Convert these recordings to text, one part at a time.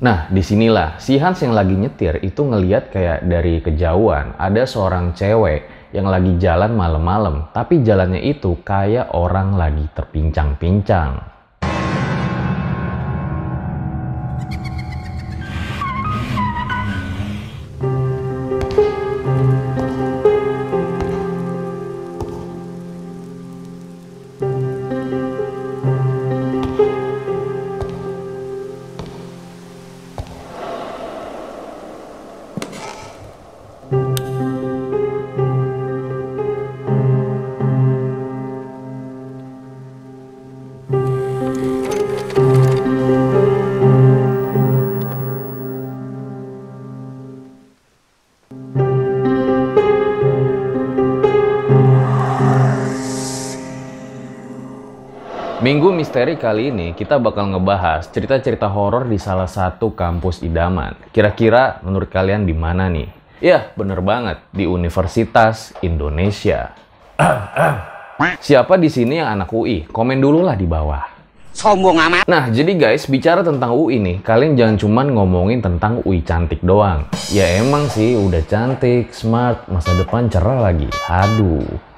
Nah, disinilah si Hans yang lagi nyetir itu ngeliat kayak dari kejauhan ada seorang cewek yang lagi jalan malam-malam, tapi jalannya itu kayak orang lagi terpincang-pincang. Minggu Misteri kali ini kita bakal ngebahas cerita-cerita horor di salah satu kampus idaman. Kira-kira menurut kalian di mana nih? Ya, bener banget, di Universitas Indonesia. Siapa di sini yang anak UI? Komen dulu lah di bawah. Sombong amat. Nah, jadi guys, bicara tentang UI nih, kalian jangan cuman ngomongin tentang UI cantik doang. Ya emang sih, udah cantik, smart, masa depan cerah lagi. Aduh.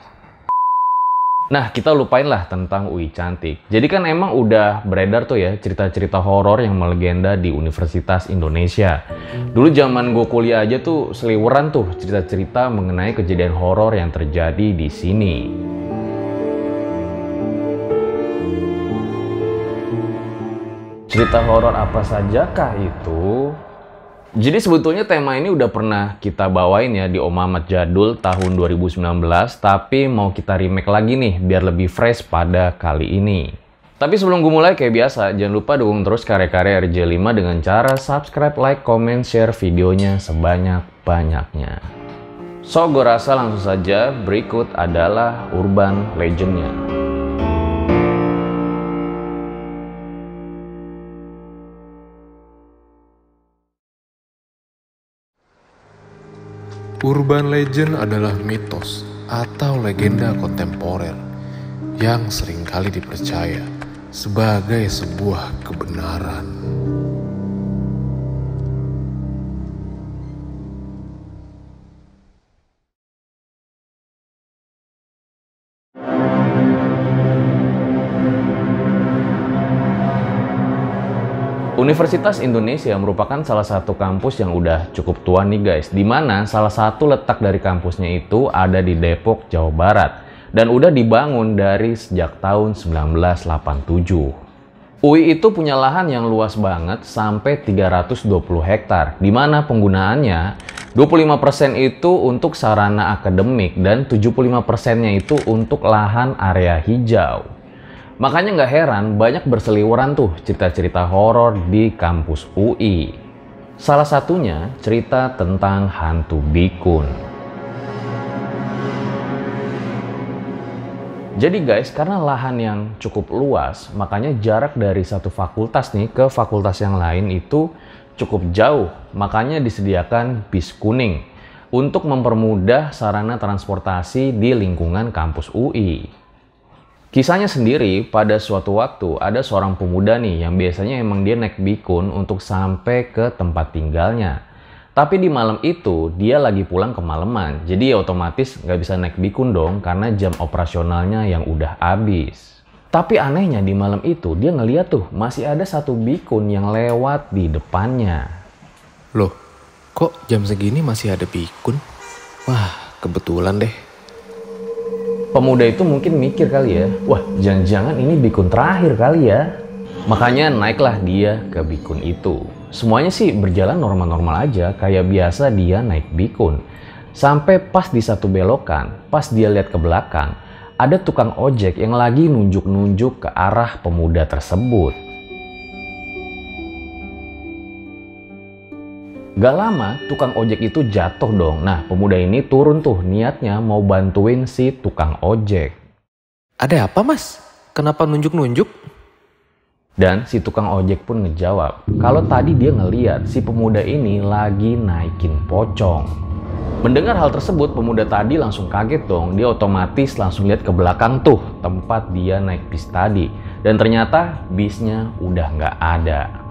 Nah, kita lupain lah tentang UI cantik. Jadi kan emang udah beredar tuh ya cerita-cerita horor yang melegenda di Universitas Indonesia. Dulu zaman gue kuliah aja tuh seliweran tuh cerita-cerita mengenai kejadian horor yang terjadi di sini. Cerita horor apa sajakah itu? Jadi sebetulnya tema ini udah pernah kita bawain ya di Om Mamat Jadul tahun 2019, tapi mau kita remake lagi nih biar lebih fresh pada kali ini. Tapi sebelum gue mulai kayak biasa, jangan lupa dukung terus karya-karya RJ5 dengan cara subscribe, like, comment, share videonya sebanyak-banyaknya. So, gue rasa langsung saja berikut adalah urban legend-nya. Urban legend adalah mitos atau legenda kontemporer yang seringkali dipercaya sebagai sebuah kebenaran. Universitas Indonesia merupakan salah satu kampus yang udah cukup tua nih guys, di mana salah satu letak dari kampusnya itu ada di Depok, Jawa Barat, dan udah dibangun dari sejak tahun 1987. UI itu punya lahan yang luas banget sampai 320 hektar, di mana penggunaannya 25% itu untuk sarana akademik dan 75%-nya itu untuk lahan area hijau. Makanya nggak heran banyak berseliweran tuh cerita-cerita horor di kampus UI. Salah satunya cerita tentang hantu bikun. Jadi guys, karena lahan yang cukup luas, makanya jarak dari satu fakultas nih ke fakultas yang lain itu cukup jauh. Makanya disediakan bis kuning untuk mempermudah sarana transportasi di lingkungan kampus UI. Kisahnya sendiri, pada suatu waktu ada seorang pemuda nih yang biasanya emang dia naik bikun untuk sampai ke tempat tinggalnya. Tapi di malam itu dia lagi pulang kemalaman, jadi otomatis nggak bisa naik bikun dong karena jam operasionalnya yang udah habis. Tapi anehnya di malam itu dia ngeliat tuh masih ada satu bikun yang lewat di depannya. Loh, kok jam segini masih ada bikun? Wah, kebetulan deh. Pemuda itu mungkin mikir kali ya, wah jangan-jangan ini bikun terakhir kali ya. Makanya naiklah dia ke bikun itu. Semuanya sih berjalan normal-normal aja, kayak biasa dia naik bikun. Sampai pas di satu belokan, pas dia lihat ke belakang, ada tukang ojek yang lagi nunjuk-nunjuk ke arah pemuda tersebut. Gak lama, tukang ojek itu jatuh dong. Nah, pemuda ini turun tuh niatnya mau bantuin si tukang ojek. Ada apa mas? Kenapa nunjuk-nunjuk? Dan si tukang ojek pun ngejawab, kalau tadi dia ngeliat si pemuda ini lagi naikin pocong. Mendengar hal tersebut, pemuda tadi langsung kaget dong. Dia otomatis langsung lihat ke belakang tuh tempat dia naik bis tadi. Dan ternyata bisnya udah nggak ada.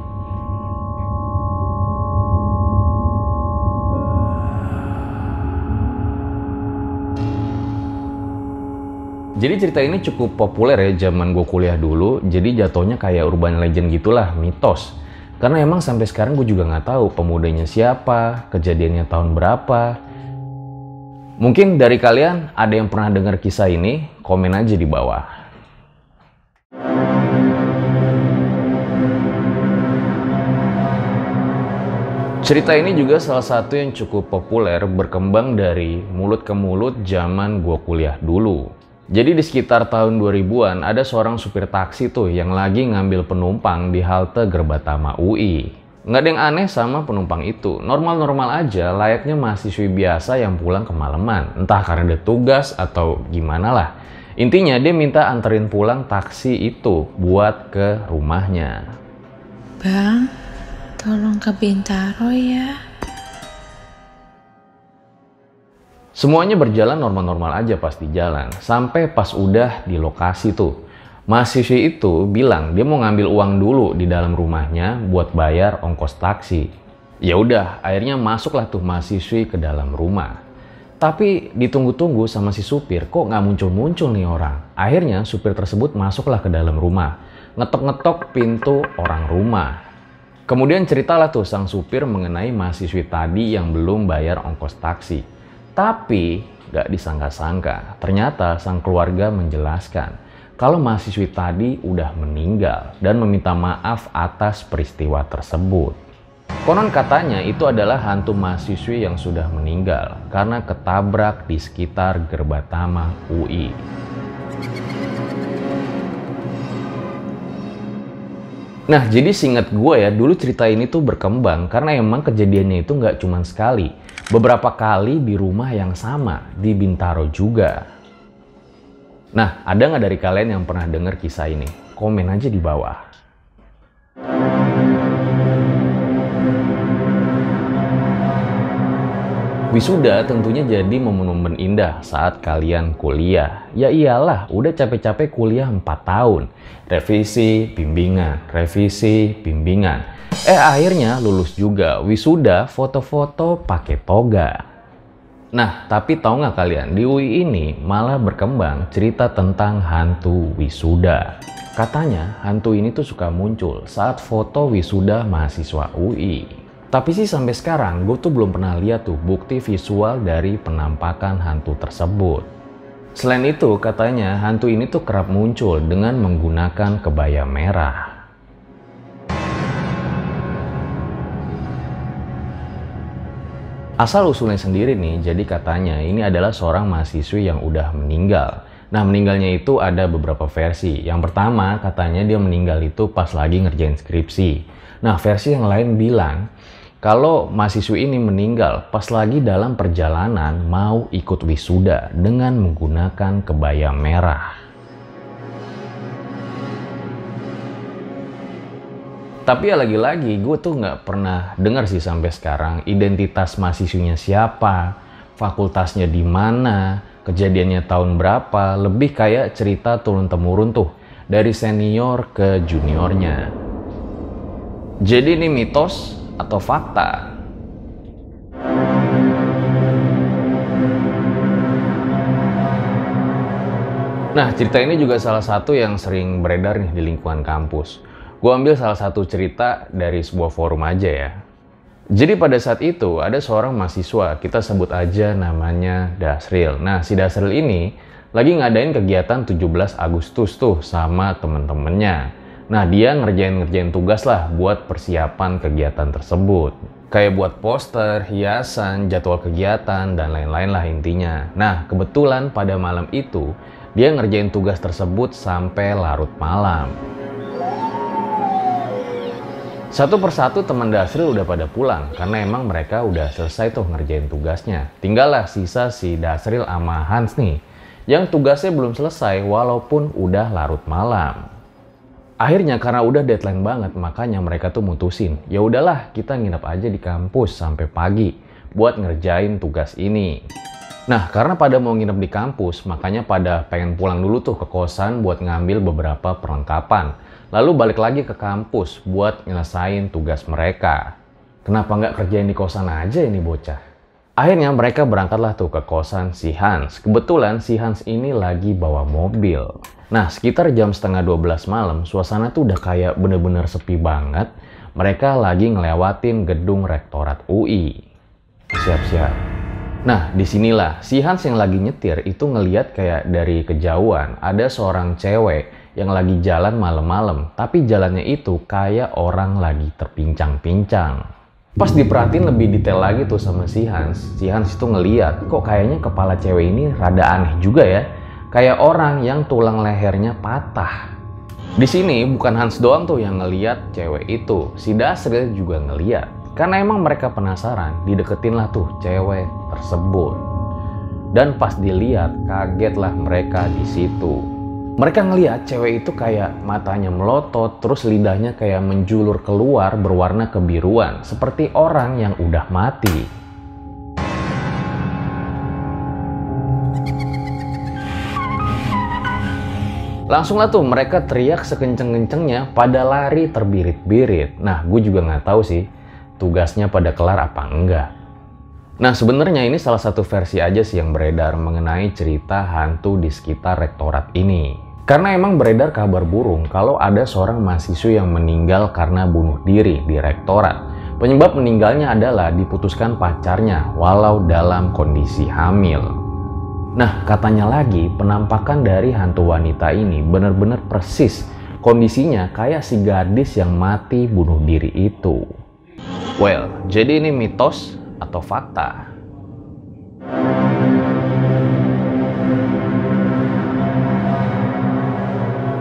Jadi cerita ini cukup populer ya zaman gue kuliah dulu, jadi jatuhnya kayak urban legend gitulah, mitos. Karena emang sampai sekarang gue juga nggak tahu pemudanya siapa, kejadiannya tahun berapa. Mungkin dari kalian ada yang pernah dengar kisah ini, komen aja di bawah. Cerita ini juga salah satu yang cukup populer berkembang dari mulut ke mulut zaman gue kuliah dulu. Jadi di sekitar tahun 2000-an ada seorang supir taksi tuh yang lagi ngambil penumpang di halte Gerbatama UI. Nggak ada yang aneh sama penumpang itu, normal-normal aja layaknya mahasiswi biasa yang pulang kemalaman. Entah karena ada tugas atau gimana lah. Intinya dia minta anterin pulang taksi itu buat ke rumahnya. Bang, tolong ke Bintaro ya. Semuanya berjalan normal-normal aja pas di jalan, sampai pas udah di lokasi tuh. Mahasiswi itu bilang dia mau ngambil uang dulu di dalam rumahnya buat bayar ongkos taksi. Ya udah, akhirnya masuklah tuh mahasiswi ke dalam rumah. Tapi ditunggu-tunggu sama si supir, kok nggak muncul-muncul nih orang. Akhirnya supir tersebut masuklah ke dalam rumah, ngetok-ngetok pintu orang rumah. Kemudian ceritalah tuh sang supir mengenai mahasiswi tadi yang belum bayar ongkos taksi. Tapi gak disangka-sangka, ternyata sang keluarga menjelaskan kalau mahasiswi tadi udah meninggal dan meminta maaf atas peristiwa tersebut. Konon katanya itu adalah hantu mahasiswi yang sudah meninggal karena ketabrak di sekitar Gerbatama UI. Nah, jadi seingat gue ya, dulu cerita ini tuh berkembang karena emang kejadiannya itu nggak cuma sekali. Beberapa kali di rumah yang sama, di Bintaro juga. Nah, ada nggak dari kalian yang pernah dengar kisah ini? Komen aja di bawah. Wisuda tentunya jadi momen-momen indah saat kalian kuliah. Ya iyalah, udah capek-capek kuliah 4 tahun. Revisi, bimbingan, revisi, bimbingan. Akhirnya lulus juga. Wisuda, foto-foto pakai toga. Nah, tapi tahu nggak kalian, di UI ini malah berkembang cerita tentang hantu wisuda. Katanya hantu ini tuh suka muncul saat foto wisuda mahasiswa UI. Tapi sih sampai sekarang gue tuh belum pernah lihat tuh bukti visual dari penampakan hantu tersebut. Selain itu katanya hantu ini tuh kerap muncul dengan menggunakan kebaya merah. Asal usulnya sendiri nih, jadi katanya ini adalah seorang mahasiswi yang udah meninggal. Nah, meninggalnya itu ada beberapa versi. Yang pertama katanya dia meninggal itu pas lagi ngerjain skripsi. Nah, versi yang lain bilang kalau mahasiswi ini meninggal pas lagi dalam perjalanan mau ikut wisuda dengan menggunakan kebaya merah. Tapi ya lagi-lagi gue tuh nggak pernah dengar sih sampai sekarang identitas mahasiswinya siapa, fakultasnya di mana, kejadiannya tahun berapa, lebih kayak cerita turun-temurun tuh dari senior ke juniornya. Jadi ini mitos atau fakta? Nah, cerita ini juga salah satu yang sering beredar nih di lingkungan kampus. Gue ambil salah satu cerita dari sebuah forum aja ya. Jadi pada saat itu ada seorang mahasiswa, kita sebut aja namanya Dasril. Nah, si Dasril ini lagi ngadain kegiatan 17 Agustus tuh sama temen-temennya. Nah, dia ngerjain tugas lah buat persiapan kegiatan tersebut. Kayak buat poster, hiasan, jadwal kegiatan, dan lain-lain lah intinya. Nah, kebetulan pada malam itu, dia ngerjain tugas tersebut sampai larut malam. Satu persatu teman Dasril udah pada pulang, karena emang mereka udah selesai tuh ngerjain tugasnya. Tinggallah sisa si Dasril sama Hans nih, yang tugasnya belum selesai walaupun udah larut malam. Akhirnya karena udah deadline banget, makanya mereka tuh mutusin, ya udahlah kita nginep aja di kampus sampai pagi buat ngerjain tugas ini. Nah, karena pada mau nginep di kampus, makanya pada pengen pulang dulu tuh ke kosan buat ngambil beberapa perlengkapan. Lalu balik lagi ke kampus buat nyelesain tugas mereka. Kenapa nggak kerjain di kosan aja ini bocah? Akhirnya mereka berangkatlah tuh ke kosan si Hans. Kebetulan si Hans ini lagi bawa mobil. Nah, sekitar jam setengah 12 malam, suasana tuh udah kayak bener-bener sepi banget. Mereka lagi ngelewatin gedung rektorat UI. Siap-siap. Nah, disinilah si Hans yang lagi nyetir itu ngeliat kayak dari kejauhan ada seorang cewek yang lagi jalan malam-malam. Tapi jalannya itu kayak orang lagi terpincang-pincang. Pas diperhatiin lebih detail lagi tuh sama si Hans itu ngeliat kok kayaknya kepala cewek ini rada aneh juga ya. Kayak orang yang tulang lehernya patah. Di sini bukan Hans doang tuh yang ngeliat cewek itu, si Dasril juga ngeliat. Karena emang mereka penasaran, dideketin lah tuh cewek tersebut. Dan pas dilihat, kagetlah mereka di situ. Mereka ngeliat cewek itu kayak matanya melotot, terus lidahnya kayak menjulur keluar berwarna kebiruan, seperti orang yang udah mati. Langsunglah tuh mereka teriak sekenceng-kencengnya pada lari terbirit-birit. Nah, gue juga nggak tahu sih tugasnya pada kelar apa enggak. Nah, sebenarnya ini salah satu versi aja sih yang beredar mengenai cerita hantu di sekitar rektorat ini. Karena emang beredar kabar burung kalau ada seorang mahasiswa yang meninggal karena bunuh diri di rektorat. Penyebab meninggalnya adalah diputuskan pacarnya walau dalam kondisi hamil. Nah, katanya lagi penampakan dari hantu wanita ini benar-benar persis kondisinya kayak si gadis yang mati bunuh diri itu. Well, jadi ini mitos atau fakta?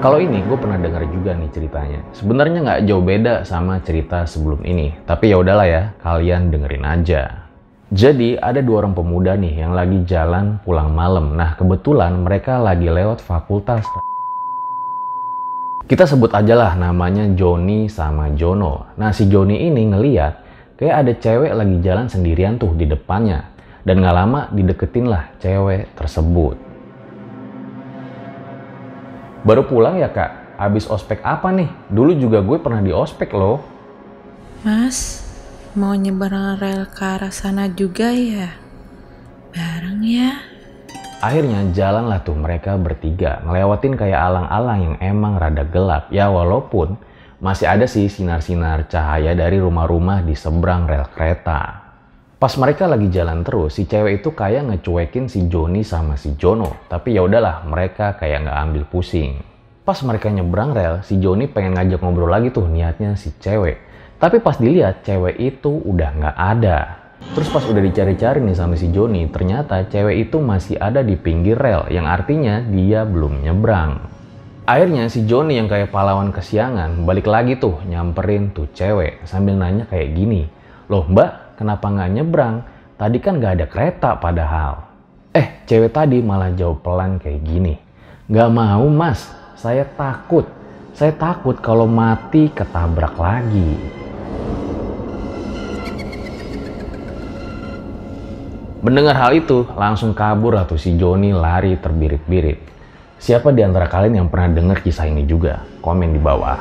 Kalau ini gue pernah dengar juga nih ceritanya. Sebenarnya nggak jauh beda sama cerita sebelum ini. Tapi ya udahlah ya, kalian dengerin aja. Jadi ada dua orang pemuda nih yang lagi jalan pulang malam. Nah, kebetulan mereka lagi lewat fakultas. Kita sebut aja lah namanya Joni sama Jono. Nah, si Joni ini ngeliat kayak ada cewek lagi jalan sendirian tuh di depannya. Dan nggak lama dideketin lah cewek tersebut. Baru pulang ya kak? Abis ospek apa nih? Dulu juga gue pernah di ospek loh. Mas, mau nyeberang rel ke arah sana juga ya? Bareng ya? Akhirnya jalanlah tuh mereka bertiga. Ngelewatin kayak alang-alang yang emang rada gelap. Ya walaupun masih ada sih sinar-sinar cahaya dari rumah-rumah di seberang rel kereta. Pas mereka lagi jalan terus, si cewek itu kayak ngecuekin si Joni sama si Jono. Tapi ya udahlah, mereka kayak nggak ambil pusing. Pas mereka nyebrang rel, si Joni pengen ngajak ngobrol lagi tuh niatnya si cewek. Tapi pas dilihat, cewek itu udah nggak ada. Terus pas udah dicari-cari nih sama si Joni, ternyata cewek itu masih ada di pinggir rel, yang artinya dia belum nyebrang. Akhirnya si Joni yang kayak pahlawan kesiangan, balik lagi tuh nyamperin tuh cewek sambil nanya kayak gini. Loh mbak, kenapa nggak nyebrang? Tadi kan nggak ada kereta padahal. Cewek tadi malah jawab pelan kayak gini. Nggak mau mas, saya takut. Saya takut kalau mati ketabrak lagi. Mendengar hal itu, langsung kabur lah tuh si Joni lari terbirit-birit. Siapa di antara kalian yang pernah dengar kisah ini juga? Komen di bawah.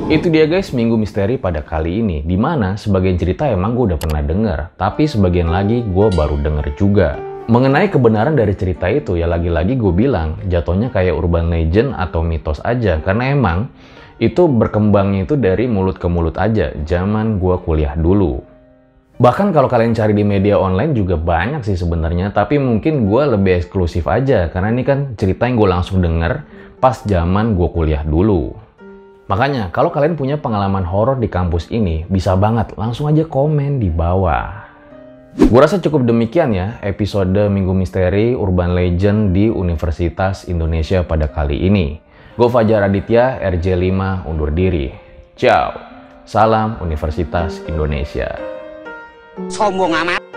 Itu dia guys, Minggu Misteri pada kali ini. Dimana sebagian cerita emang gue udah pernah denger, tapi sebagian lagi gue baru denger juga. Mengenai kebenaran dari cerita itu, ya lagi-lagi gue bilang, jatuhnya kayak urban legend atau mitos aja. Karena emang itu berkembangnya itu dari mulut ke mulut aja, zaman gue kuliah dulu. Bahkan kalau kalian cari di media online juga banyak sih sebenarnya, tapi mungkin gue lebih eksklusif aja. Karena ini kan cerita yang gue langsung denger pas zaman gue kuliah dulu. Makanya, kalau kalian punya pengalaman horor di kampus ini, bisa banget langsung aja komen di bawah. Gue rasa cukup demikian ya episode Minggu Misteri Urban Legend di Universitas Indonesia pada kali ini. Gue Fajar Aditya, RJ5 undur diri. Ciao. Salam Universitas Indonesia. Sombong amat.